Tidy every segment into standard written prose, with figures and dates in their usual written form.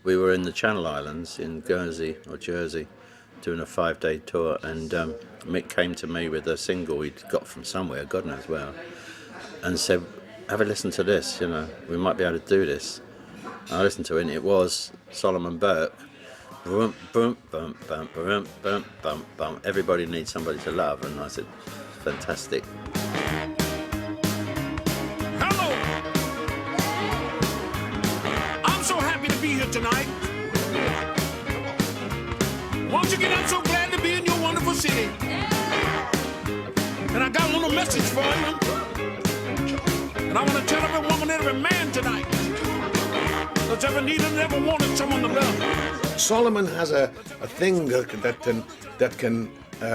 we were in the Channel Islands in Guernsey or Jersey doing a 5-day tour, and Mick came to me with a single he'd got from somewhere, God knows where, and said, have a listen to this, we might be able to do this. And I listened to it, and it was Solomon Burke. Boom, boom, bum, bum, bum, bum, bum, bum. Everybody needs somebody to love, and I said, fantastic. Hello! I'm so happy to be here tonight. Once again, I'm so glad to be in your wonderful city. And I got a little message for you. And I want to tell every woman and every man tonight that's ever needed and ever wanted someone to love. Solomon has a thing that can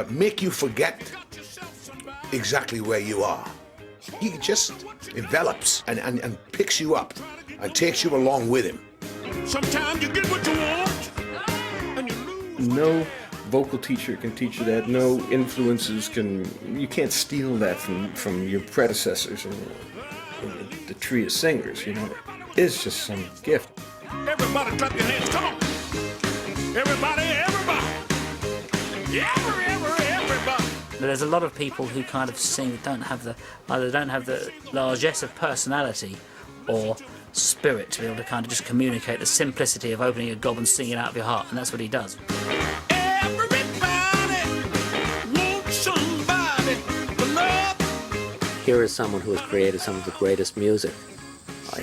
make you forget exactly where you are. He just envelops and picks you up and takes you along with him. Sometimes you get what you want. No vocal teacher can teach you that. No influences you can't steal that from your predecessors and the tree of singers, It's just some gift. Everybody clap your hands, come on. Everybody. Everybody. There's a lot of people who kind of sing that either don't have the largesse of personality or spirit to be able to kind of just communicate the simplicity of opening a gob and singing out of your heart, and that's what he does. Here is someone who has created some of the greatest music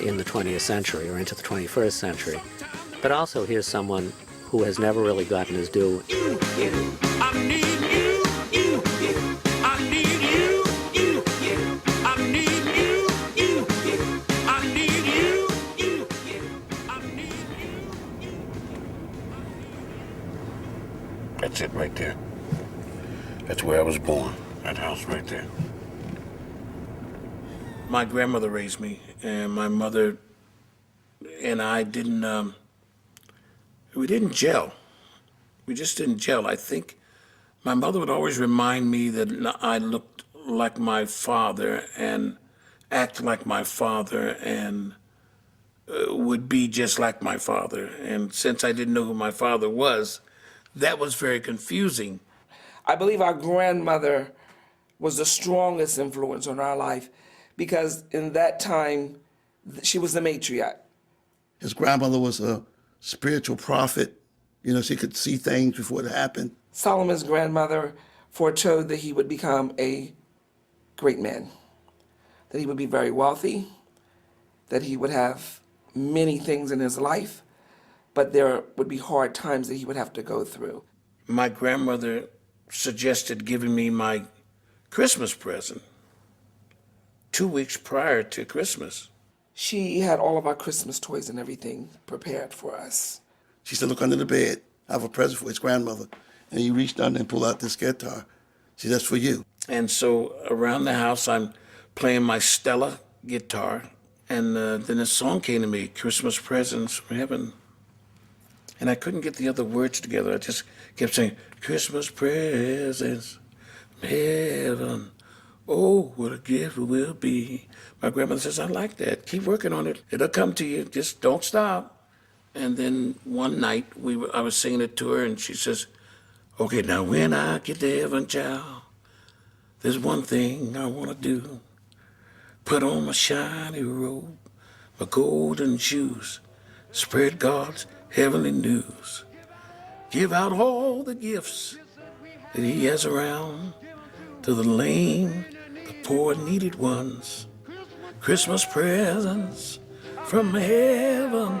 in the 20th century or into the 21st century. But also here's someone who has never really gotten his due. I need you. I need you. I need you. I need you. I need you. That's it right there. That's where I was born. That house right there. My grandmother raised me, and my mother and I we didn't gel. We just didn't gel. I think my mother would always remind me that I looked like my father and act like my father and would be just like my father. And since I didn't know who my father was, that was very confusing. I believe our grandmother was the strongest influence on our life, because in that time, she was the matriarch. His grandmother was a spiritual prophet. She could see things before it happened. Solomon's grandmother foretold that he would become a great man, that he would be very wealthy, that he would have many things in his life, but there would be hard times that he would have to go through. My grandmother suggested giving me my Christmas present 2 weeks prior to Christmas. She had all of our Christmas toys and everything prepared for us. She said, look under the bed. I have a present for his grandmother. And he reached under and pulled out this guitar. She said, that's for you. And so around the house, I'm playing my Stella guitar. And then a song came to me, Christmas Presents from Heaven. And I couldn't get the other words together. I just kept saying, Christmas presents from heaven. Oh, what a gift it will be. My grandmother says, I like that. Keep working on it. It'll come to you. Just don't stop. And then one night, I was singing it to her, and she says, okay, now when I get to heaven, child, there's one thing I want to do. Put on my shiny robe, my golden shoes, spread God's heavenly news. Give out all the gifts that he has around to the lame, the poor, needed ones. Christmas presents from heaven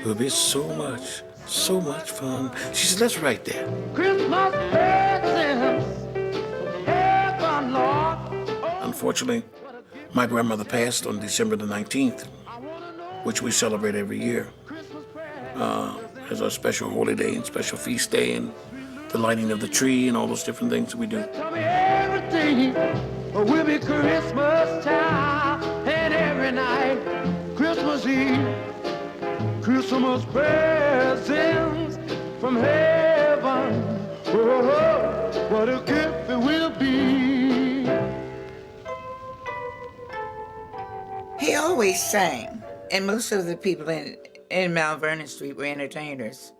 will be so much fun. She said, let's write that. Christmas presents from heaven, Lord. Unfortunately, my grandmother passed on December the 19th, which we celebrate every year as our special holy day and special feast day and the lighting of the tree and all those different things that we do. Tell me everything will be Christmas time, and every night, Christmas Eve, Christmas presents from heaven. Oh, what a gift it will be. He always sang, and most of the people in in Mount Vernon Street were entertainers.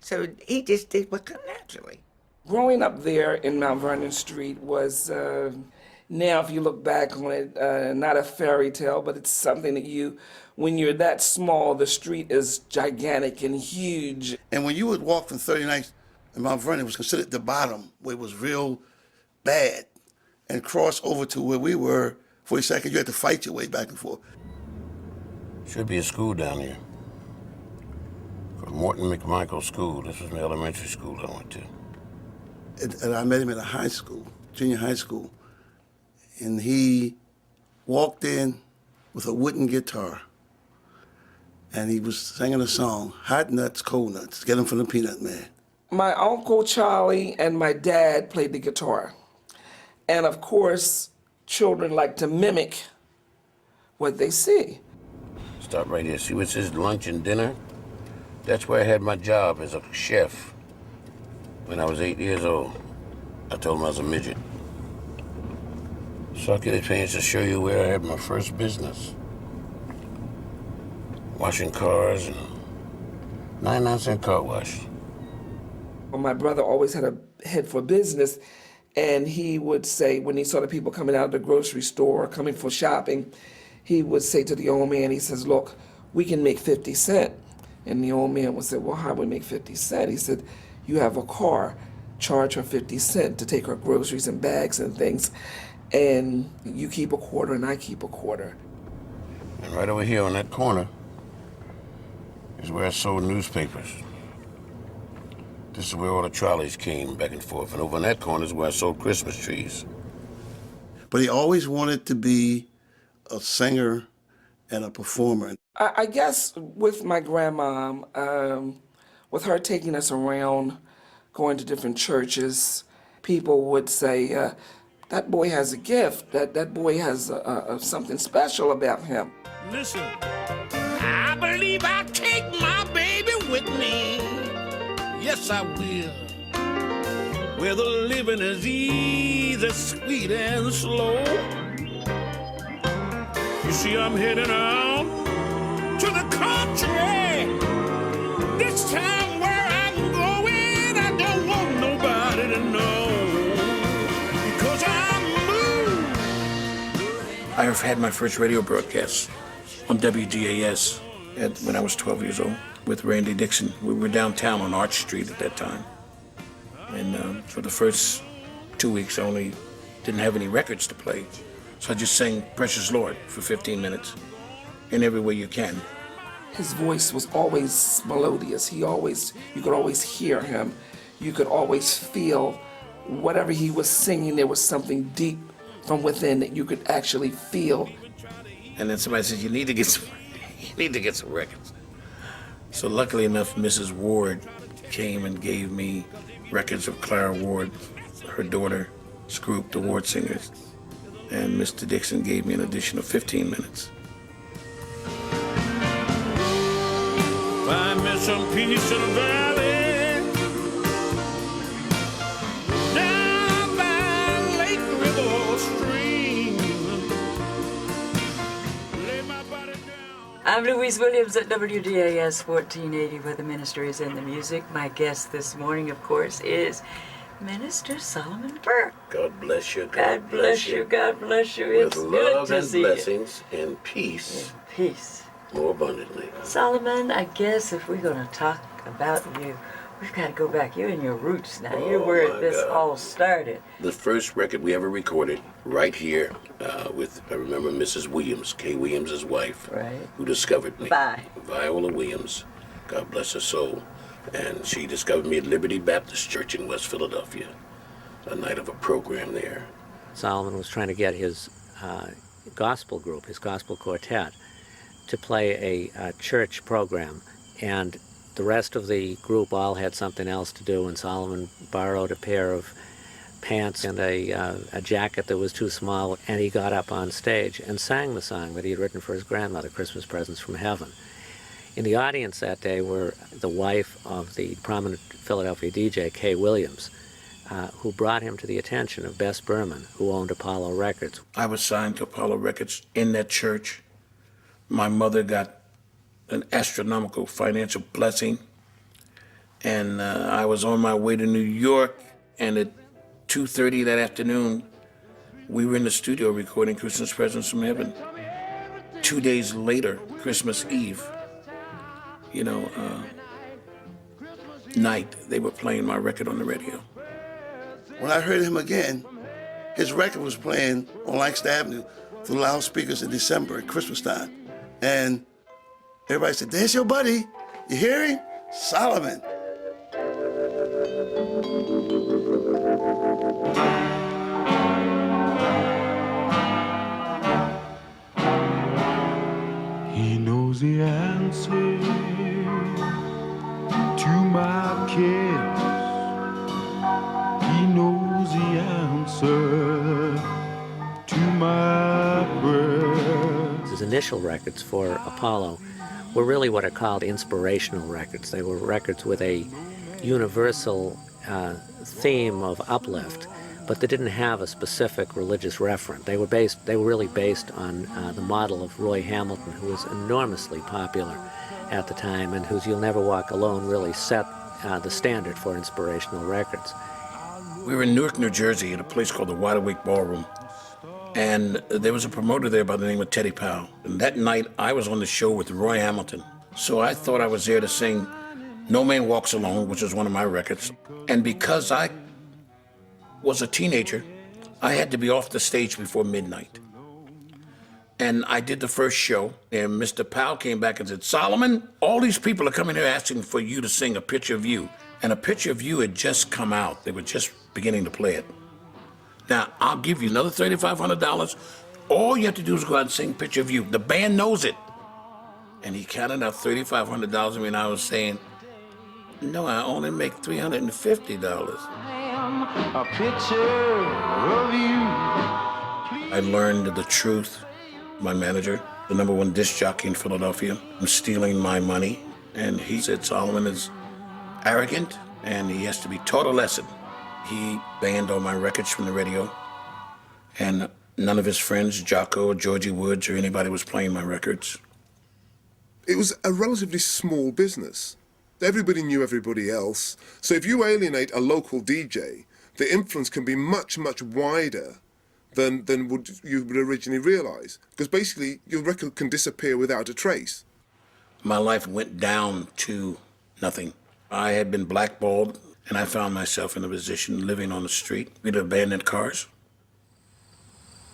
So he just did what come naturally. Growing up there in Mount Vernon Street was, now if you look back on it, not a fairy tale, but it's something that when you're that small, the street is gigantic and huge. And when you would walk from 39th and Mount Vernon, it was considered the bottom, where it was real bad, and cross over to where we were, 42nd, you had to fight your way back and forth. Should be a school down here. Called Morton McMichael School. This was my elementary school I went to. And I met him at a high school, junior high school, and he walked in with a wooden guitar, and he was singing a song, Hot Nuts, Cold Nuts, Get 'em from the Peanut Man. My Uncle Charlie and my dad played the guitar. And of course, children like to mimic what they see. Stop right here. See what says lunch and dinner? That's where I had my job as a chef when I was 8 years old. I told him I was a midget. Suck at his pants to show you where I had my first business. Washing cars and 99-cent car wash. Well, my brother always had a head for business, and he would say, when he saw the people coming out of the grocery store or coming for shopping, he would say to the old man, he says, look, we can make 50 cents. And the old man would say, well, how do we make 50 cents? He said, you have a car, charge her 50 cents to take her groceries and bags and things, and you keep a quarter and I keep a quarter. And right over here on that corner is where I sold newspapers. This is where all the trolleys came back and forth. And over in that corner is where I sold Christmas trees. But he always wanted to be a singer and a performer. I guess with my grandmom, with her taking us around, going to different churches, people would say, that boy has a gift, that boy has something special about him. Listen, I believe I'll take my baby with me. Yes, I will. Where the living is easy, sweet, and slow. You see, I'm heading out to the country. This time where I'm going, I don't want nobody to know. Because I'm moved. I have had my first radio broadcast on WGAS when I was 12 years old with Randy Dixon. We were downtown on Arch Street at that time. And for the first 2 weeks, I only didn't have any records to play. So I just sang Precious Lord for 15 minutes in every way you can. His voice was always melodious. You could always hear him. You could always feel whatever he was singing, there was something deep from within that you could actually feel. And then somebody said, you need to get some records. So luckily enough, Mrs. Ward came and gave me records of Clara Ward, her daughter, Scroop, the Ward singers. And Mr. Dixon gave me an additional 15 minutes. Find me some peace in the valley, down by Lake River Stream. Lay my body down. I'm Louise Williams at WDAS 1480, where the ministry is in the music. My guest this morning, of course, is Minister Solomon Burke. God bless you. God bless you. God bless you. With It's love good to and see blessings and peace. you. Peace. More abundantly. Solomon, I guess if we're going to talk about you, we've got to go back. You're in your roots now. You're where this all started. The first record we ever recorded right here with, I remember Mrs. Williams, Kay Williams' wife, Right. who discovered me. Bye. Viola Williams, God bless her soul. And she discovered me at Liberty Baptist Church in West Philadelphia, a night of a program there. Solomon was trying to get his gospel group, his gospel quartet, to play a church program, and the rest of the group all had something else to do, and Solomon borrowed a pair of pants and a jacket that was too small, and he got up on stage and sang the song that he had written for his grandmother, Christmas Presents from Heaven. In the audience that day were the wife of the prominent Philadelphia DJ, Kay Williams, who brought him to the attention of Bess Berman, who owned Apollo Records. I was signed to Apollo Records in that church. My mother got an astronomical financial blessing. And I was on my way to New York, and at 2:30 that afternoon, we were in the studio recording Christmas Presents from Heaven. 2 days later, Christmas Eve, night, they were playing my record on the radio. When I heard him again, his record was playing on Lancaster Avenue through loudspeakers in December at Christmas time. And everybody said, "There's your buddy. You hear him? Solomon." He knows the answer to my cares. He knows the answer to my prayers. His initial records for Apollo were really what are called inspirational records. They were records with a universal theme of uplift, but they didn't have a specific religious referent. They were really based on the model of Roy Hamilton, who was enormously popular at the time and whose You'll Never Walk Alone really set the standard for inspirational records. We were in Newark, New Jersey, at a place called the Wide Awake Ballroom. And there was a promoter there by the name of Teddy Powell. And that night, I was on the show with Roy Hamilton. So I thought I was there to sing No Man Walks Alone, which is one of my records. And because I was a teenager, I had to be off the stage before midnight. And I did the first show, and Mr. Powell came back and said, "Solomon, all these people are coming here asking for you to sing A Picture of You." And A Picture of You had just come out. They were just beginning to play it. Now, I'll give you another $3,500. All you have to do is go out and sing Picture of You. The band knows it. And he counted out $3,500 to me, and I was saying, "No, I only make $350. A picture of you. I learned the truth. My manager, the #1 disc jockey in Philadelphia, was stealing my money. And he said Solomon is arrogant, and he has to be taught a lesson. He banned all my records from the radio, and none of his friends, Jocko or Georgie Woods or anybody, was playing my records. It was a relatively small business. Everybody knew everybody else. So if you alienate a local DJ, the influence can be much, much wider than you would originally realize. Because basically, your record can disappear without a trace. My life went down to nothing. I had been blackballed, and I found myself in a position living on the street with abandoned cars.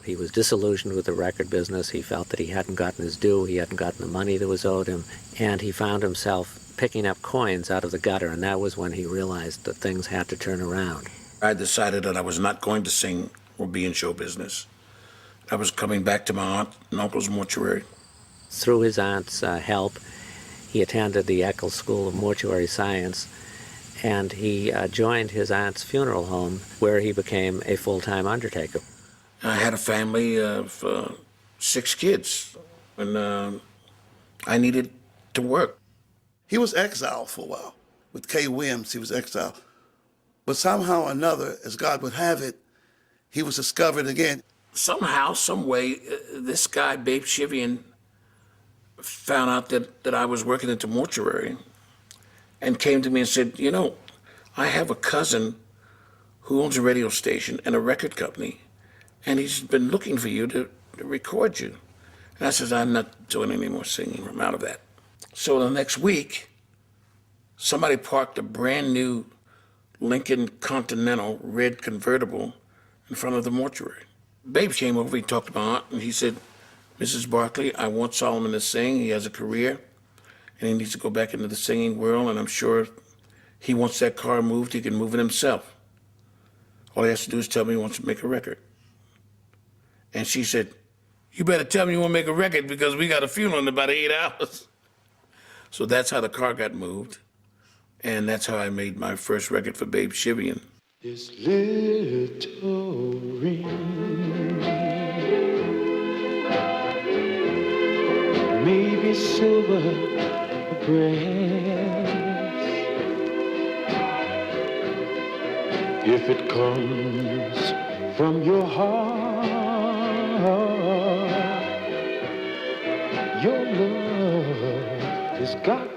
He was disillusioned with the record business. He felt that he hadn't gotten his due. He hadn't gotten the money that was owed him. And he found himself picking up coins out of the gutter, and that was when he realized that things had to turn around. I decided that I was not going to sing or be in show business. I was coming back to my aunt and uncle's mortuary. Through his aunt's help, he attended the Eccles School of Mortuary Science, and he joined his aunt's funeral home, where he became a full-time undertaker. I had a family of 6 kids, and I needed to work. He was exiled for a while. With Kay Williams, he was exiled. But somehow or another, as God would have it, he was discovered again. Somehow, some way, this guy, Babe Shivian, found out that I was working at the mortuary and came to me and said, "You know, I have a cousin who owns a radio station and a record company, and he's been looking for you to record you." And I said, "I'm not doing any more singing. I'm out of that." So the next week, somebody parked a brand new Lincoln Continental red convertible in front of the mortuary. Babe came over, he talked to my aunt, and he said, "Mrs. Barkley, I want Solomon to sing. He has a career, and he needs to go back into the singing world, and I'm sure if he wants that car moved, he can move it himself. All he has to do is tell me he wants to make a record." And she said, "You better tell me you want to make a record because we got a funeral in about 8 hours." So that's how the car got moved, and that's how I made my first record for Babe Shivian. This little ring may be silver or brass. If it comes from your heart, your love got